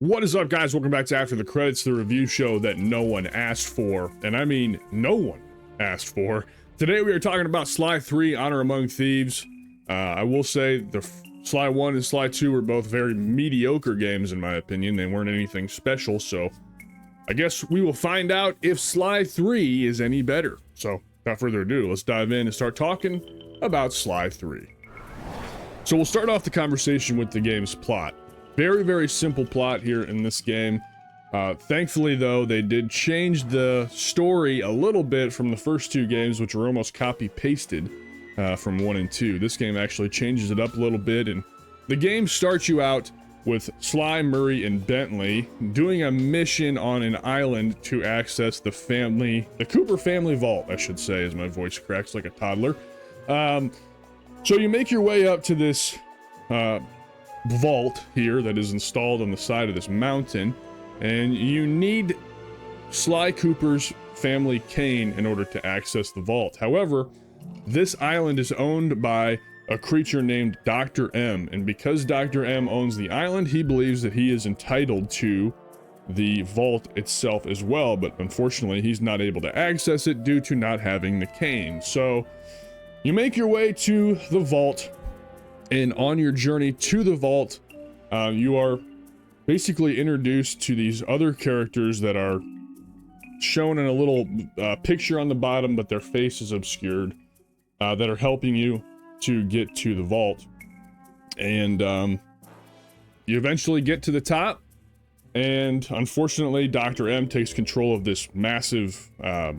What is up, guys? Welcome back to After the Credits, the review show that no one asked for. And I mean, no one asked for. Today we are talking about Sly 3, Honor Among Thieves. I will say the Sly 1 and Sly 2 were both very mediocre games in my opinion. They weren't anything special, so I guess we will find out if Sly 3 is any better. So, without further ado, let's dive in and start talking about Sly 3. So we'll start off the conversation with the game's plot. Very, very simple plot here in this game. Thankfully, though, they did change the story a little bit from the first two games, which were almost copy-pasted from 1 and 2. This game actually changes it up a little bit, and the game starts you out with Sly, Murray, and Bentley doing a mission on an island to access the Cooper family vault, I should say, as my voice cracks like a toddler. So you make your way up to this vault here that is installed on the side of this mountain, and you need Sly Cooper's family cane in order to access the vault. However, this island is owned by a creature named Dr. M, and because Dr. M owns the island, he believes that he is entitled to the vault itself as well, but unfortunately he's not able to access it due to not having the cane. So you make your way to the vault, and on your journey to the vault, you are basically introduced to these other characters that are shown in a little picture on the bottom, but their face is obscured, that are helping you to get to the vault. And you eventually get to the top, and unfortunately Dr. M takes control of this massive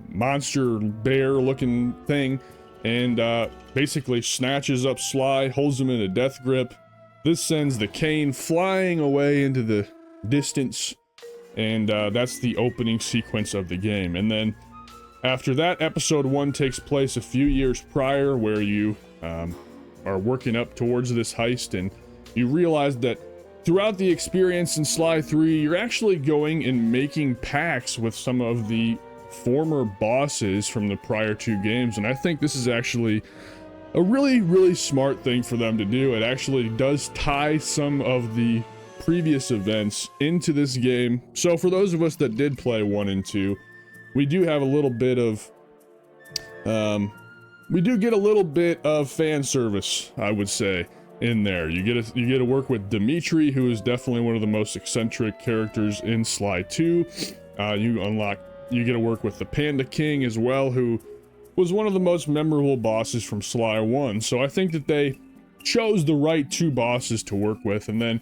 monster bear looking thing, and basically snatches up Sly, holds him in a death grip. This sends the cane flying away into the distance, and that's the opening sequence of the game. And then after that, episode 1 takes place a few years prior, where you are working up towards this heist, and you realize that throughout the experience in Sly 3, you're actually going and making pacts with some of the former bosses from the prior two games, and I think this is actually a really, really smart thing for them to do. It actually does tie some of the previous events into this game. So for those of us that did play 1 and 2, we do have a little bit of we do get a little bit of fan service, I would say, in there. You get to work with Dimitri, who is definitely one of the most eccentric characters in Sly 2. You get to work with the Panda King as well, who was one of the most memorable bosses from Sly 1. So I think that they chose the right two bosses to work with. And then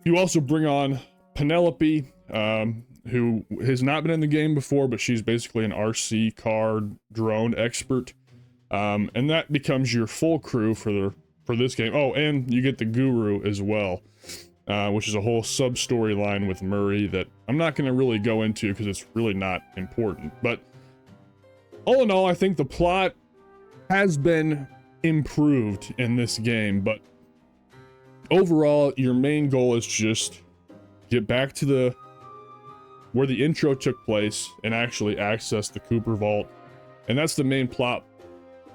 you also bring on Penelope, who has not been in the game before, but she's basically an RC car drone expert. And that becomes your full crew for this game. Oh, and you get the Guru as well, which is a whole sub-storyline with Murray that I'm not going to really go into because it's really not important. But all in all, I think the plot has been improved in this game, but overall, your main goal is just get back to where the intro took place and actually access the Cooper Vault. And that's the main plot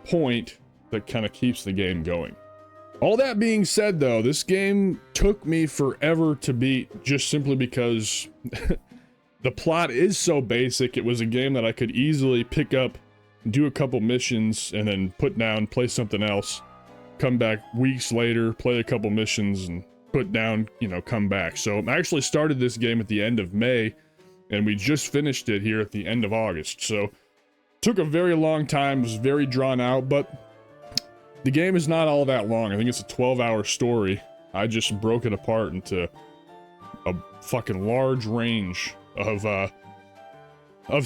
point that kind of keeps the game going. All that being said, though, this game took me forever to beat, just simply because the plot is so basic. It was a game that I could easily pick up, do a couple missions, and then put down, play something else, come back weeks later, play a couple missions, and put down, come back. So I actually started this game at the end of May, and we just finished it here at the end of August. So took a very long time, was very drawn out, but the game is not all that long. I think it's a 12-hour story. I just broke it apart into a fucking large range of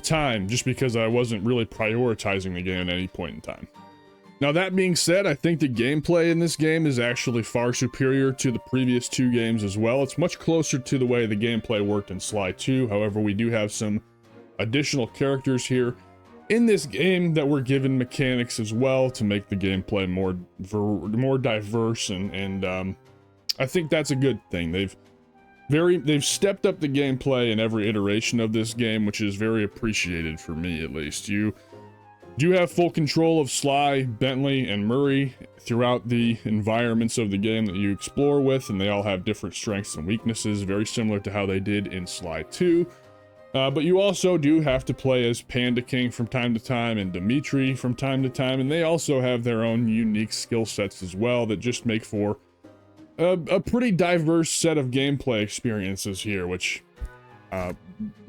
time, just because I wasn't really prioritizing the game at any point in time. Now, that being said, I think the gameplay in this game is actually far superior to the previous two games as well. It's much closer to the way the gameplay worked in Sly 2. However, we do have some additional characters here in this game that were given mechanics as well to make the gameplay more diverse, and I think that's a good thing. They've stepped up the gameplay in every iteration of this game, which is very appreciated for me, at least. You have full control of Sly, Bentley, and Murray throughout the environments of the game that you explore with, and they all have different strengths and weaknesses, very similar to how they did in Sly 2. But you also do have to play as Panda King from time to time and Dimitri from time to time, and they also have their own unique skill sets as well that just make for a pretty diverse set of gameplay experiences here, which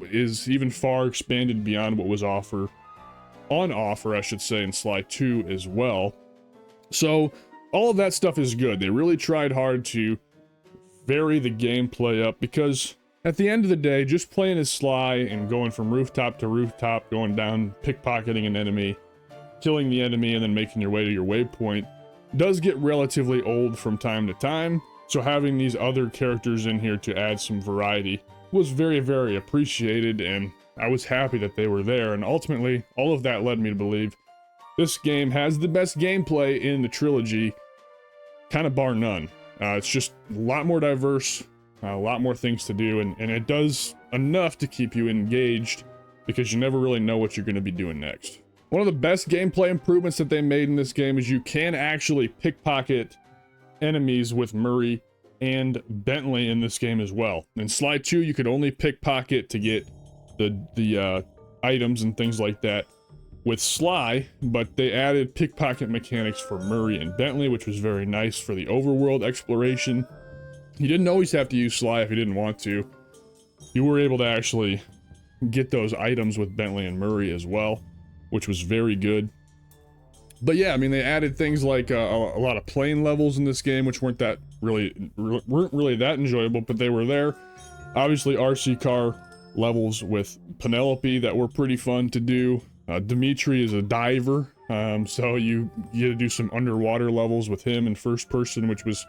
is even far expanded beyond what was on offer, I should say, in Sly 2 as well. So all of that stuff is good. They really tried hard to vary the gameplay up, because at the end of the day, just playing as Sly and going from rooftop to rooftop, going down, pickpocketing an enemy, killing the enemy, and then making your way to your waypoint does get relatively old from time to time. So having these other characters in here to add some variety was very, very appreciated, and I was happy that they were there. And ultimately, all of that led me to believe this game has the best gameplay in the trilogy, kind of bar none. It's just a lot more diverse, a lot more things to do, and it does enough to keep you engaged, because you never really know what you're going to be doing next. One of the best gameplay improvements that they made in this game is you can actually pickpocket enemies with Murray and Bentley in this game as well. In Sly 2, you could only pickpocket to get the items and things like that with Sly, but they added pickpocket mechanics for Murray and Bentley, which was very nice for the overworld exploration. You didn't always have to use Sly if you didn't want to. You were able to actually get those items with Bentley and Murray as well, which was very good. But yeah, I mean, they added things like a lot of plane levels in this game, which weren't really that enjoyable, but they were there. Obviously, RC car levels with Penelope that were pretty fun to do. Dimitri is a diver, so you get to do some underwater levels with him in first person, which was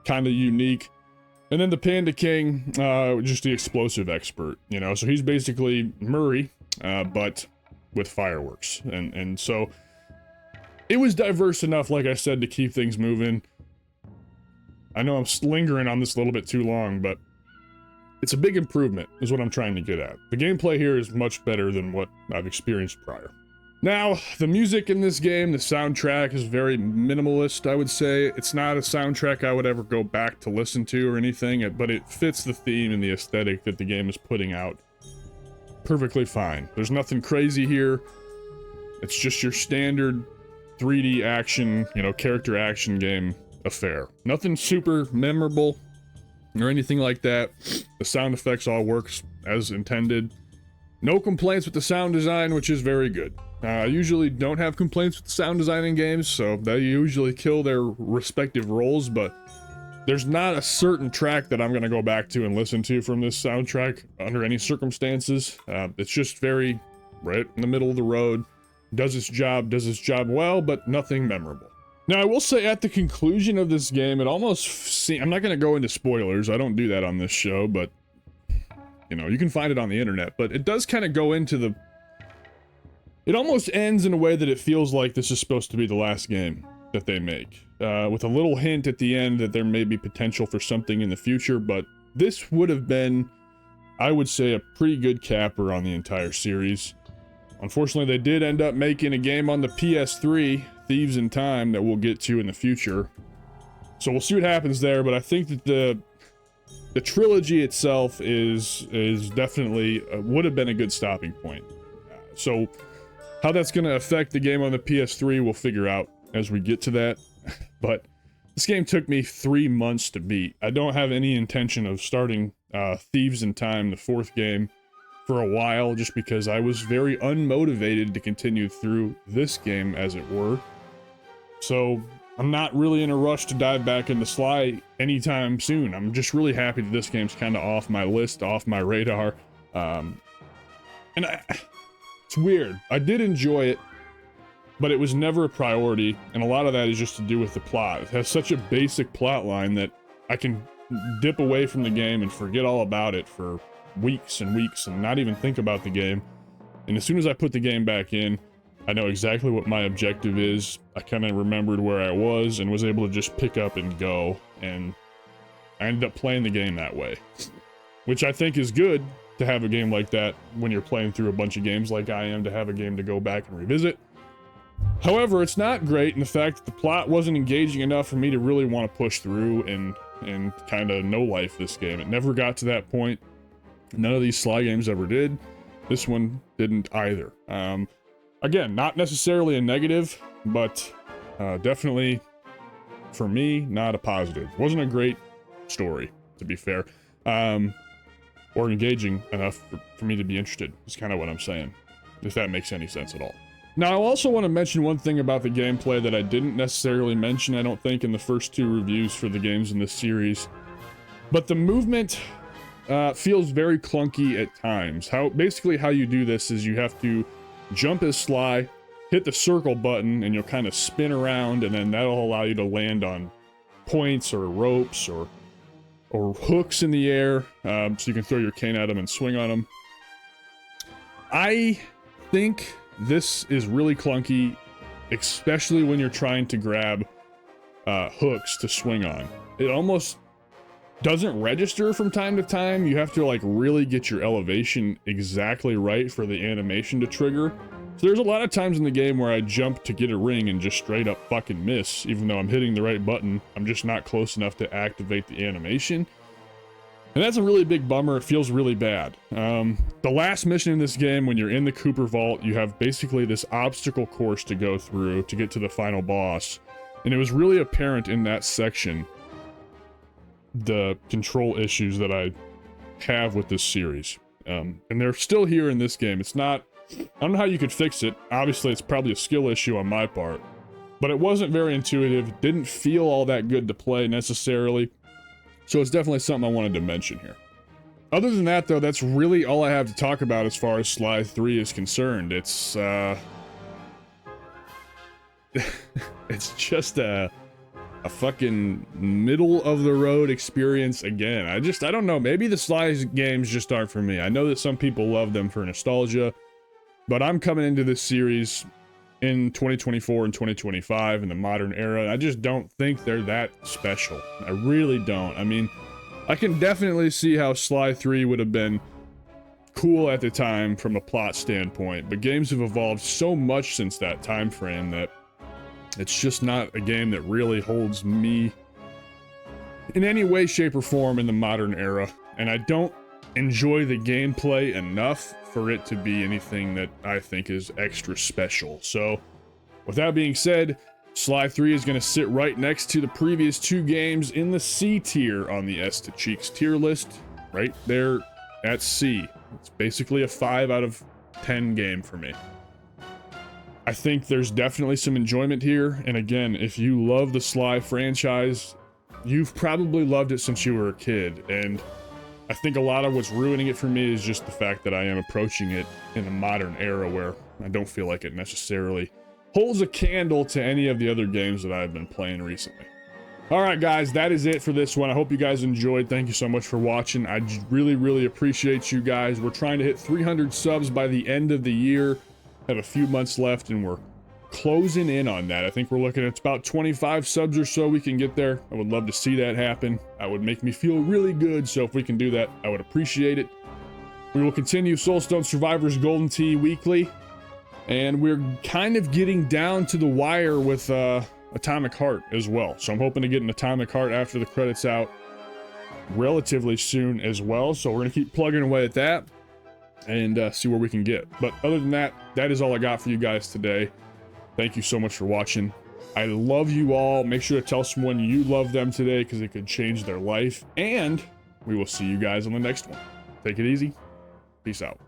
kind of unique. And then the Panda King, just the explosive expert, you know, so he's basically Murray, but with fireworks. And so it was diverse enough, like I said, to keep things moving. I know I'm lingering on this a little bit too long, but it's a big improvement, is what I'm trying to get at. The gameplay here is much better than what I've experienced prior. Now, the music in this game, the soundtrack is very minimalist, I would say. It's not a soundtrack I would ever go back to listen to or anything, but it fits the theme and the aesthetic that the game is putting out perfectly fine. There's nothing crazy here. It's just your standard 3D action, you know, character action game affair. Nothing super memorable or anything like that. The sound effects all works as intended. No complaints with the sound design, which is very good. I usually don't have complaints with the sound design in games, so they usually kill their respective roles, but there's not a certain track that I'm going to go back to and listen to from this soundtrack under any circumstances. It's just very right in the middle of the road. Does its job well, but nothing memorable. Now, I will say at the conclusion of this game, it almost seems... I'm not going to go into spoilers. I don't do that on this show, but, you know, you can find it on the internet. But it does kind of go into the... It almost ends in a way that it feels like this is supposed to be the last game that they make. With a little hint at the end that there may be potential for something in the future, but this would have been, I would say, a pretty good capper on the entire series. Unfortunately, they did end up making a game on the PS3, Thieves in Time, that we'll get to in the future. So we'll see what happens there, but I think that the trilogy itself is definitely, would have been a good stopping point. So how that's going to affect the game on the PS3, we'll figure out as we get to that. But this game took me 3 months to beat. I don't have any intention of starting Thieves in Time, the 4th game, for a while, just because I was very unmotivated to continue through this game, as it were. So I'm not really in a rush to dive back into Sly anytime soon. I'm just really happy that this game's kind of off my list, off my radar. It's weird. I did enjoy it, but it was never a priority, and a lot of that is just to do with the plot. It has such a basic plot line that I can dip away from the game and forget all about it for weeks and weeks and not even think about the game. And as soon as I put the game back in, I know exactly what my objective is. I kind of remembered where I was and was able to just pick up and go, and I ended up playing the game that way, which I think is good to have a game like that when you're playing through a bunch of games like I am, to have a game to go back and revisit. However, it's not great in the fact that the plot wasn't engaging enough for me to really want to push through and kind of no life this game. It never got to that point. None of these Sly games ever did. This one didn't either. Again, not necessarily a negative, but definitely, for me, not a positive. Wasn't a great story, to be fair. Or engaging enough for me to be interested, is kind of what I'm saying. If that makes any sense at all. Now, I also want to mention one thing about the gameplay that I didn't necessarily mention, I don't think, in the first 2 reviews for the games in this series. But the movement feels very clunky at times. Basically how you do this is you have to jump as Sly, hit the circle button, and you'll kind of spin around, and then that'll allow you to land on points or ropes or hooks in the air, so you can throw your cane at them and swing on them. I think this is really clunky, especially when you're trying to grab hooks to swing on. It almost doesn't register from time to time. You have to like really get your elevation exactly right for the animation to trigger. So there's a lot of times in the game where I jump to get a ring and just straight up fucking miss, even though I'm hitting the right button. I'm just not close enough to activate the animation. And that's a really big bummer. It feels really bad. The last mission in this game, when you're in the Cooper Vault, you have basically this obstacle course to go through to get to the final boss. And it was really apparent in that section the control issues that I have with this series. And they're still here in this game. It's not... I don't know how you could fix it. Obviously, it's probably a skill issue on my part. But it wasn't very intuitive. Didn't feel all that good to play necessarily. So it's definitely something I wanted to mention here. Other than that, though, that's really all I have to talk about as far as Sly 3 is concerned. It's, it's just a fucking middle-of-the-road experience again. I don't know. Maybe the Sly games just aren't for me. I know that some people love them for nostalgia, but I'm coming into this series in 2024 and 2025 in the modern era, and I just don't think they're that special. I really don't. I mean, I can definitely see how Sly 3 would have been cool at the time from a plot standpoint, but games have evolved so much since that time frame that it's just not a game that really holds me in any way, shape, or form in the modern era, and I don't enjoy the gameplay enough for it to be anything that I think is extra special. So, with that being said, Sly 3 is going to sit right next to the previous 2 games in the C tier on the S to Cheeks tier list, right there at C. It's basically a 5 out of 10 game for me. I think there's definitely some enjoyment here, and again, if you love the Sly franchise, you've probably loved it since you were a kid, and I think a lot of what's ruining it for me is just the fact that I am approaching it in a modern era where I don't feel like it necessarily holds a candle to any of the other games that I've been playing recently. Alright guys, that is it for this one. I hope you guys enjoyed. Thank you so much for watching. I really, really appreciate you guys. We're trying to hit 300 subs by the end of the year. Have a few months left and we're closing in on that. I think we're looking at about 25 subs or so we can get there. I would love to see that happen. That would make me feel really good, so if we can do that, I would appreciate it. We will continue Soulstone Survivors Golden Tee weekly, and we're kind of getting down to the wire with Atomic Heart as well. So I'm hoping to get an Atomic Heart after the credits out relatively soon as well. So we're going to keep plugging away at that and see where we can get. But other than that, that is all I got for you guys today. Thank you so much for watching. I love you all. Make sure to tell someone you love them today because it could change their life. And we will see you guys on the next one. Take it easy. Peace out.